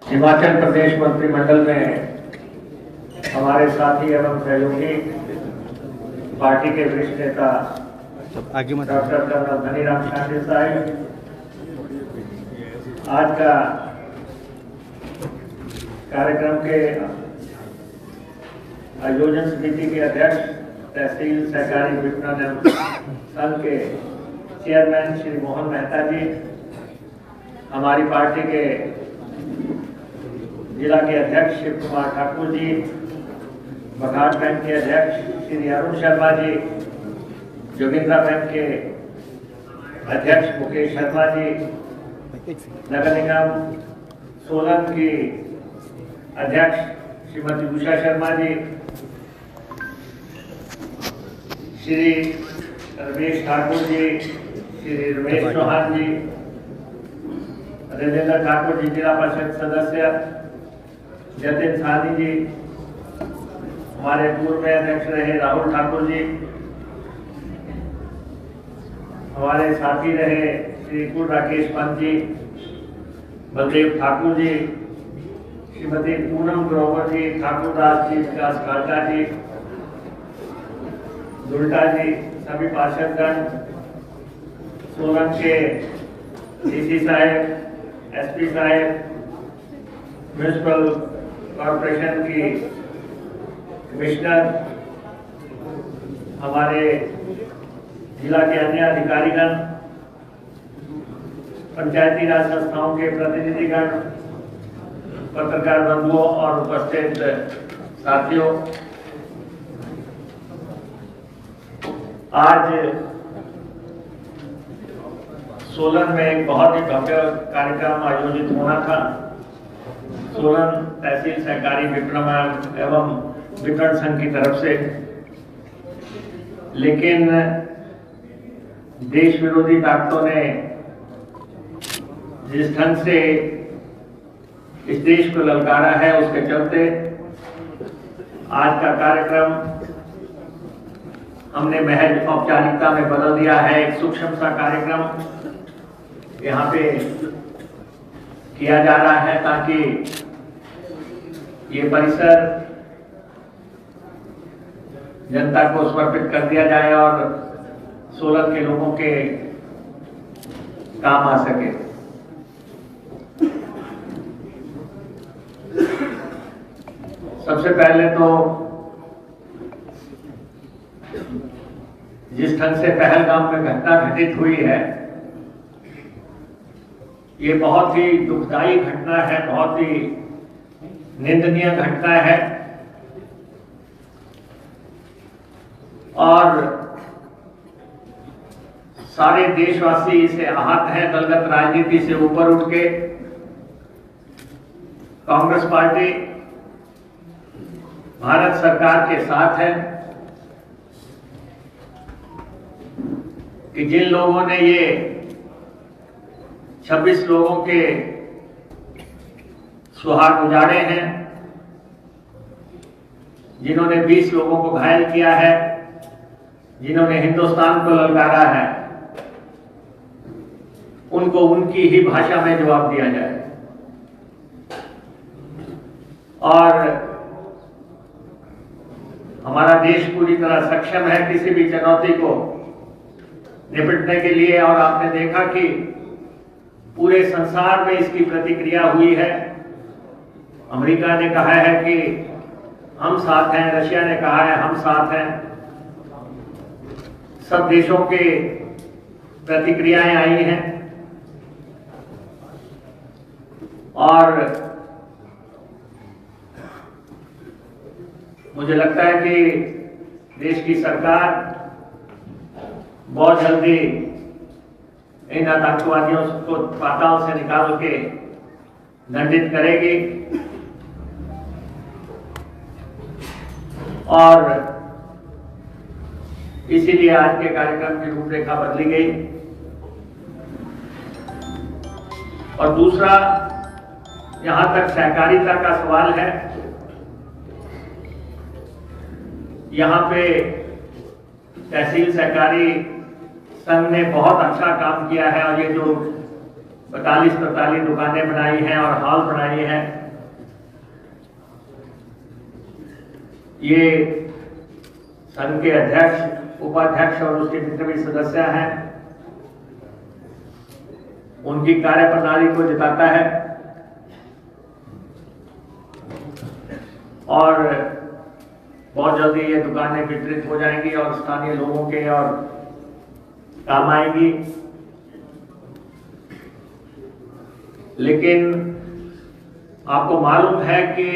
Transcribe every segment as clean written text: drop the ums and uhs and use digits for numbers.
हिमाचल प्रदेश मंत्रिमंडल में हमारे साथी एवं सहयोगी पार्टी के वरिष्ठ नेता डॉक्टर कर्नल धनीराम शांडिल साहब, आज का कार्यक्रम के आयोजन समिति के अध्यक्ष, तहसील सहकारी विपणन संघ के चेयरमैन श्री मोहन मेहता जी, हमारी पार्टी के जिला के अध्यक्ष शिव कुमार ठाकुर जी, बघाट बैंक के अध्यक्ष श्री अरुण शर्मा जी, जोगिंद्रा बैंक के अध्यक्ष मुकेश शर्मा जी, नगर निगम सोलन की अध्यक्ष श्रीमती उषा शर्मा जी, श्री रमेश ठाकुर जी, श्री रमेश चौहान जी, राजेंद्र ठाकुर जी जिला परिषद सदस्य, जतिन सानी जी, हमारे पूर्व में अध्यक्ष रहे राहुल ठाकुर जी, हमारे साथी रहे श्री कुल राकेश पंत जी, बलदेव ठाकुर जी, श्रीमती पूनम ग्रोवर जी, ठाकुर दास जी, विकास कालका जी, दुल्टा जी, सभी पार्षदगण, सोलन के डीसी साहब, एसपी साहब, म्यूनिसिपल कॉर्पोरेशन की कमिश्नर, हमारे जिला के अन्य अधिकारीगण, पंचायती राज संस्थाओं के प्रतिनिधिगण, पत्रकार बंधुओं और उपस्थित साथियों, आज सोलन में एक बहुत ही भव्य कार्यक्रम आयोजित होना था। सोलन तहसील सहकारी विपणन एवं वितरण संघ की तरफ से, लेकिन देश विरोधी ताकतों ने जिस ढंग से इस देश को ललकारा है, उसके चलते आज का कार्यक्रम हमने महज औपचारिकता में बदल दिया है। एक सूक्ष्म सा कार्यक्रम यहाँ पे किया जा रहा है ताकि ये परिसर जनता को समर्पित कर दिया जाए और सोलन के लोगों के काम आ सके। सबसे पहले तो जिस ढंग से पहलगाम में घटना घटित हुई है, ये बहुत ही दुखदायी घटना है, बहुत ही निंदनीय घटना है और सारे देशवासी इससे आहत हैं। दलगत राजनीति से ऊपर उठ के कांग्रेस पार्टी भारत सरकार के साथ है कि जिन लोगों ने ये 26 लोगों के सुहाग उजाड़े हैं, जिन्होंने 20 लोगों को घायल किया है, जिन्होंने हिंदुस्तान को ललकारा है, उनको उनकी ही भाषा में जवाब दिया जाए। और हमारा देश पूरी तरह सक्षम है किसी भी चुनौती को निपटने के लिए, और आपने देखा कि पूरे संसार में इसकी प्रतिक्रिया हुई है। अमेरिका ने कहा है कि हम साथ हैं, रशिया ने कहा है हम साथ हैं, सब देशों के प्रतिक्रियाएं आई हैं और मुझे लगता है कि देश की सरकार बहुत जल्दी इन आतंकवादियों को पाताल से निकाल के दंडित करेगी और इसीलिए आज के कार्यक्रम की रूपरेखा बदली गई। और दूसरा, यहां तक सहकारिता का सवाल है, यहाँ पे तहसील सहकारी संघ ने बहुत अच्छा काम किया है और ये जो 42-43 दुकानें बनाई हैं और हॉल बनाई हैं। ये संघ के अध्यक्ष, उपाध्यक्ष और उसके जितने भी सदस्य हैं उनकी कार्यप्रणाली को जिताता है और बहुत जल्दी ये दुकानें वितरित हो जाएंगी और स्थानीय लोगों के और काम आएंगी। लेकिन आपको मालूम है कि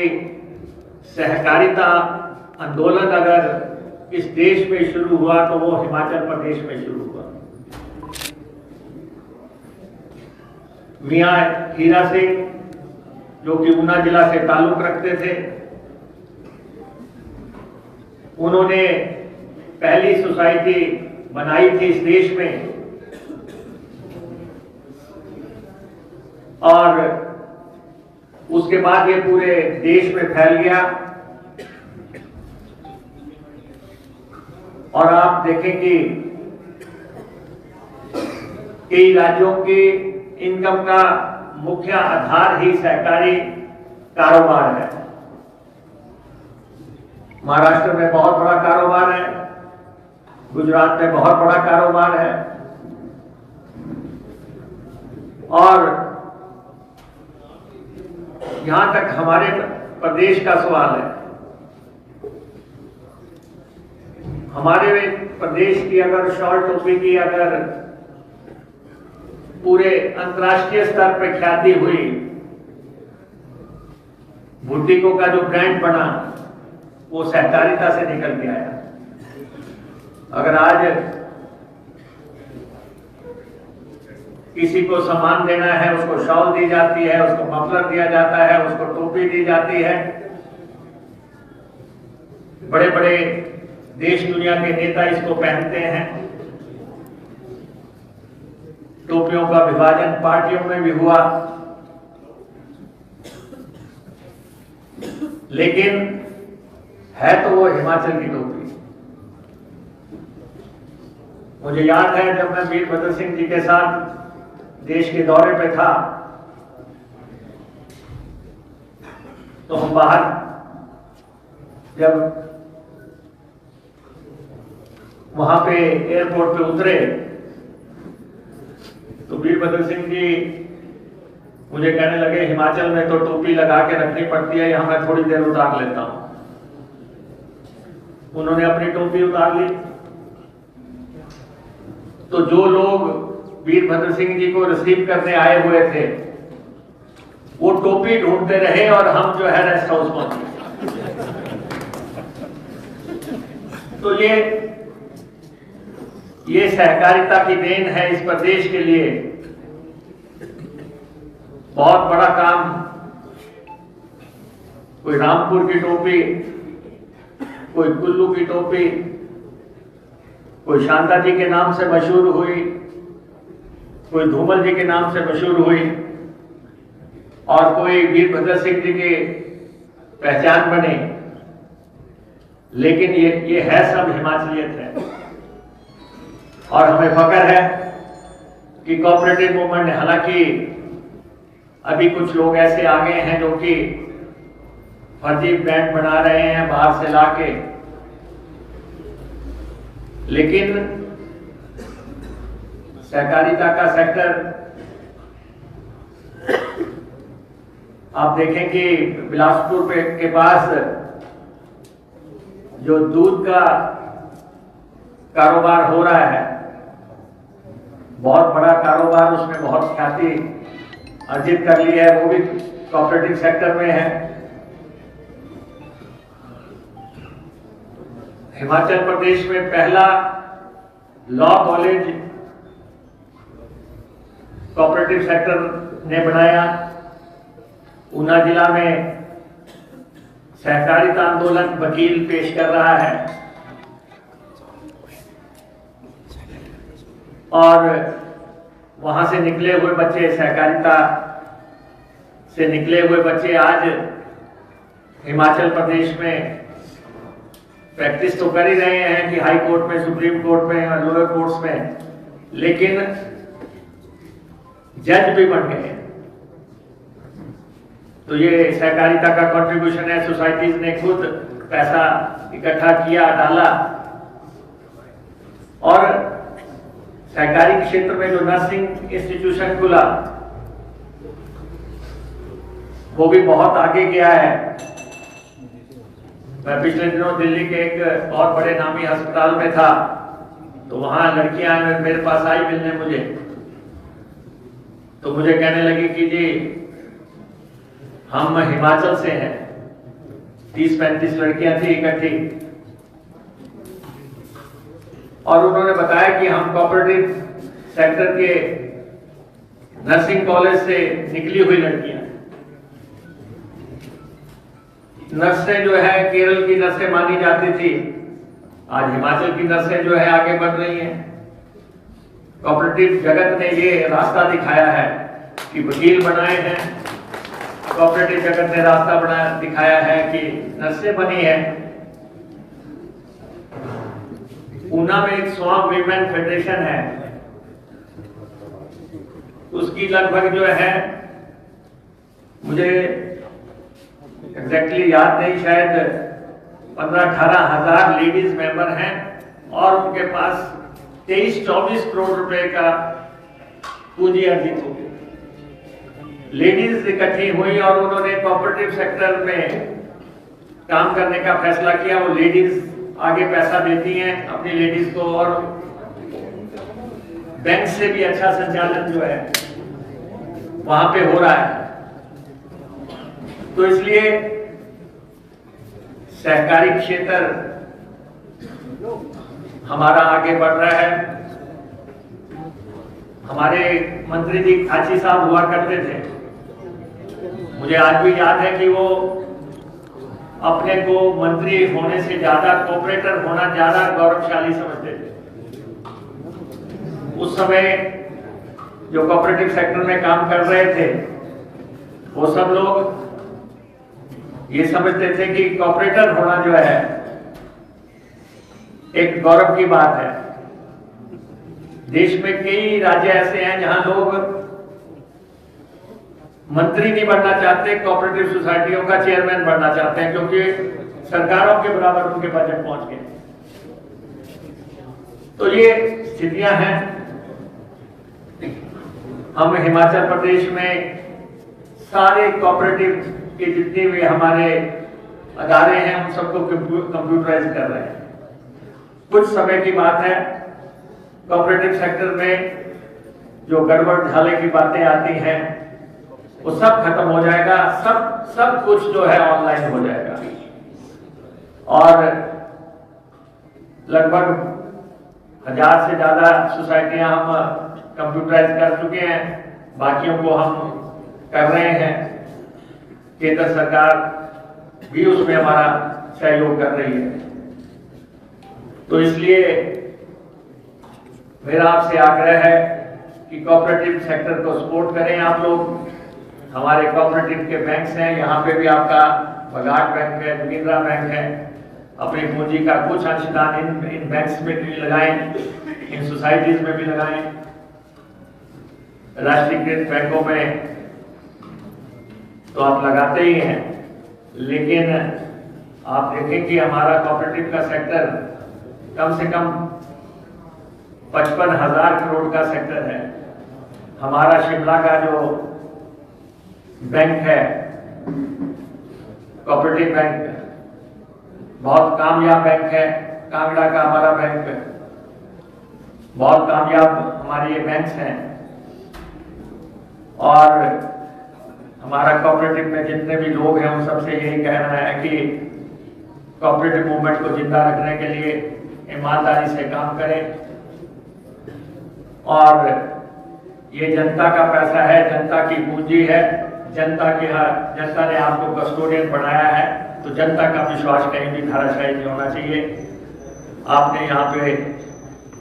सहकारिता आंदोलन अगर इस देश में शुरू हुआ तो वो हिमाचल प्रदेश में शुरू हुआ। मियां हीरा सिंह जो कि ऊना जिला से ताल्लुक रखते थे, उन्होंने पहली सोसाइटी बनाई थी इस देश में और उसके बाद ये पूरे देश में फैल गया। और आप देखें कि कई राज्यों की इनकम का मुख्य आधार ही सहकारी कारोबार है। महाराष्ट्र में बहुत बड़ा कारोबार है, गुजरात में बहुत बड़ा कारोबार है और यहां तक हमारे प्रदेश का सवाल है। हमारे प्रदेश की अगर शॉल टोपी की अगर पूरे अंतर्राष्ट्रीय स्तर पर ख्याति हुई, बुटीकों का जो ब्रांड बना वो सहकारिता से निकल के आया। अगर आज किसी को सामान देना है, उसको शॉल दी जाती है, उसको मफलर दिया जाता है, उसको टोपी दी जाती है। बड़े बड़े देश दुनिया के नेता इसको पहनते हैं। टोपियों का विभाजन पार्टियों में भी हुआ, लेकिन है तो वो हिमाचल की टोपी। मुझे याद है जब मैं वीरभद्र सिंह जी के साथ देश के दौरे पे था तो हम बाहर जब वहां पे एयरपोर्ट पे उतरे तो वीरभद्र सिंह जी मुझे कहने लगे, हिमाचल में तो टोपी लगा के रखनी पड़ती है, यहां मैं थोड़ी देर उतार लेता हूं। उन्होंने अपनी टोपी उतार ली तो जो लोग वीरभद्र सिंह जी को रिसीव करने आए हुए थे वो टोपी ढूंढते रहे और हम जो है रेस्ट हाउस पहुंचे। तो ये सहकारिता की देन है इस प्रदेश के लिए। बहुत बड़ा काम, कोई रामपुर की टोपी, कोई कुल्लू की टोपी, कोई शांता जी के नाम से मशहूर हुई, कोई धूमल जी के नाम से मशहूर हुई और कोई वीरभद्र सिंह जी की पहचान बने। लेकिन ये है सब हिमाचलियत है और हमें फख्र है कि कोऑपरेटिव मूवमेंट ने, हालांकि अभी कुछ लोग ऐसे आ गए हैं जो कि फर्जी ब्रांड बना रहे हैं बाहर से लाके, लेकिन सहकारिता का सेक्टर आप देखें कि बिलासपुर के पास जो दूध का कारोबार हो रहा है, बहुत बड़ा कारोबार, उसमें बहुत ख्याति अर्जित कर ली है, वो भी कोऑपरेटिव सेक्टर में है। हिमाचल प्रदेश में पहला लॉ कॉलेज कोऑपरेटिव सेक्टर ने बनाया। ऊना जिला में सहकारिता आंदोलन वकील पेश कर रहा है और वहां से निकले हुए बच्चे, सहकारिता से निकले हुए बच्चे आज हिमाचल प्रदेश में प्रैक्टिस तो कर ही रहे हैं कि हाई कोर्ट में, सुप्रीम कोर्ट में और लोअर कोर्ट्स में, लेकिन जज भी बन गए। तो ये सहकारिता का कंट्रीब्यूशन है, सोसाइटीज ने खुद पैसा इकट्ठा किया, डाला। और सहकारी क्षेत्र में जो नर्सिंग इंस्टीट्यूशन खुला वो भी बहुत आगे गया है। मैं पिछले दिनों दिल्ली के एक बहुत बड़े नामी अस्पताल में था, तो वहां लड़कियां मेरे पास आई मिलने मुझे, तो मुझे कहने लगी कि जी हम हिमाचल से हैं। 30-35 लड़कियां थी इकट्ठी, और उन्होंने बताया कि हम कोऑपरेटिव सेक्टर के नर्सिंग कॉलेज से निकली हुई लड़कियां। नर्सें जो है केरल की नर्सें मानी जाती थी, आज हिमाचल की नर्सें जो है आगे बढ़ रही हैं। कोऑपरेटिव जगत ने ये रास्ता दिखाया है कि वकील बनाए हैं, कोऑपरेटिव जगत ने रास्ता दिखाया है कि नर्सें बनी है। ऊना में एक स्वाम वीमेन फेडरेशन है, उसकी लगभग जो है, मुझे एग्जैक्टली याद नहीं, शायद 15-18 हजार लेडीज मेंबर हैं, और उनके पास 23-24 करोड़ रुपए का पूंजी अर्जित हो गई। लेडीज इकट्ठी हुई और उन्होंने कोऑपरेटिव सेक्टर में काम करने का फैसला किया। वो लेडीज आगे पैसा देती हैं अपनी लेडीज को, और बैंक से भी अच्छा संचालन जो है वहां पे हो रहा है। तो इसलिए सहकारी क्षेत्र हमारा आगे बढ़ रहा है। हमारे मंत्री जी खाची साहब हुआ करते थे, मुझे आज भी याद है कि वो अपने को मंत्री होने से ज्यादा कोऑपरेटर होना ज्यादा गौरवशाली समझते थे। उस समय जो कोऑपरेटिव सेक्टर में काम कर रहे थे वो सब लोग ये समझते थे कि कोऑपरेटर होना जो है एक गौरव की बात है। देश में कई राज्य ऐसे हैं जहां लोग मंत्री नहीं बनना चाहते, कोऑपरेटिव सोसाइटियों का चेयरमैन बनना चाहते हैं, क्योंकि सरकारों के बराबर उनके बजट पहुंच गए। तो ये स्थितियां हैं। हम हिमाचल प्रदेश में सारे कोऑपरेटिव के जितने भी हमारे अदारे हैं उन सबको कंप्यूटराइज कर रहे हैं। कुछ समय की बात है, कोऑपरेटिव सेक्टर में जो गड़बड़ झाले की बातें आती हैं वो सब खत्म हो जाएगा। सब कुछ जो है ऑनलाइन हो जाएगा, और लगभग 1000 से ज्यादा सोसाइटियां हम कंप्यूटराइज कर चुके हैं, बाकियों को हम कर रहे हैं। केंद्र सरकार भी उसमें हमारा सहयोग कर रही है। तो इसलिए मेरा आपसे आग्रह है कि कोऑपरेटिव सेक्टर को सपोर्ट करें आप लोग। हमारे कोऑपरेटिव के बैंक्स हैं, यहाँ पे भी आपका बघाट बैंक है, जोगिंद्रा बैंक है। अपनी पूंजी का कुछ अंशदान इन बैंक्स में भी लगाएं, इन सोसाइटीज में भी लगाएं। राष्ट्रीयकृत बैंकों में तो आप लगाते ही हैं, लेकिन आप देखें कि हमारा कोऑपरेटिव का सेक्टर कम से कम 55,000 करोड़ का सेक्टर है। हमारा शिमला का जो बैंक है कोऑपरेटिव बैंक, बहुत कामयाब बैंक है। कांगड़ा का हमारा बैंक बहुत कामयाब हमारे ये बैंक्स हैं। और हमारा कोऑपरेटिव में जितने भी लोग हैं उन सबसे यही कहना है कि कोऑपरेटिव मूवमेंट को जिंदा रखने के लिए ईमानदारी से काम करें। और ये जनता का पैसा है, जनता की पूंजी है, जनता ने आपको कस्टोडियन बनाया है, तो जनता का विश्वास कहीं भी धाराशायी नहीं होना चाहिए। आपने यहाँ पे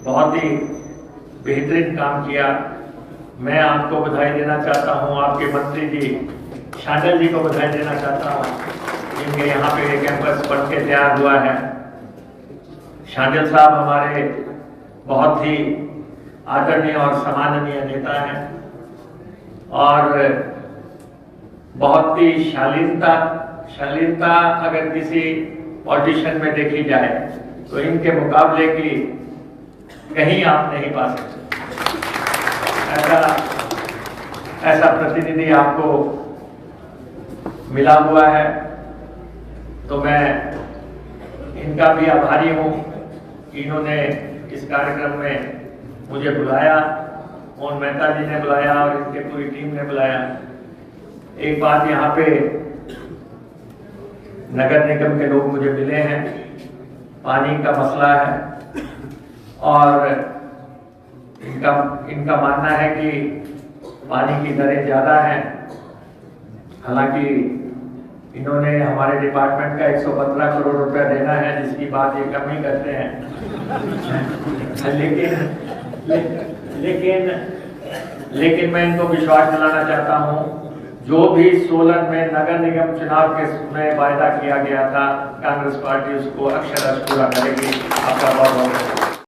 बहुत ही बेहतरीन काम किया। मैं आपको बधाई देना चाहता हूँ, आपके मंत्री जी शांडल जी को बधाई देना चाहता हूँ जिनके यहाँ पे कैंपस बन के तैयार हुआ है। शांडल साहब हमारे बहुत ही आदरणीय और सम्माननीय नेता हैं। और बहुत ही शालीनता अगर किसी ऑडिशन में देखी जाए तो इनके मुकाबले की कहीं आप नहीं पा सकते। ऐसा प्रतिनिधि आपको मिला हुआ है, तो मैं इनका भी आभारी हूँ। इन्होंने इस कार्यक्रम में मुझे बुलाया, मोहन मेहता जी ने बुलाया और इनके पूरी टीम ने बुलाया। एक बात यहाँ पे नगर निगम के लोग मुझे मिले हैं, पानी का मसला है और इनका मानना है कि पानी की दरें ज़्यादा हैं। हालांकि इन्होंने हमारे डिपार्टमेंट का 115 करोड़ रुपया देना है, जिसकी बात ये कम ही करते हैं। लेकिन मैं इनको विश्वास दिलाना चाहता हूँ, जो भी सोलन में नगर निगम चुनाव के में वायदा किया गया था, कांग्रेस पार्टी उसको अक्षरशः पूरा करेगी। आपका बहुत बहुत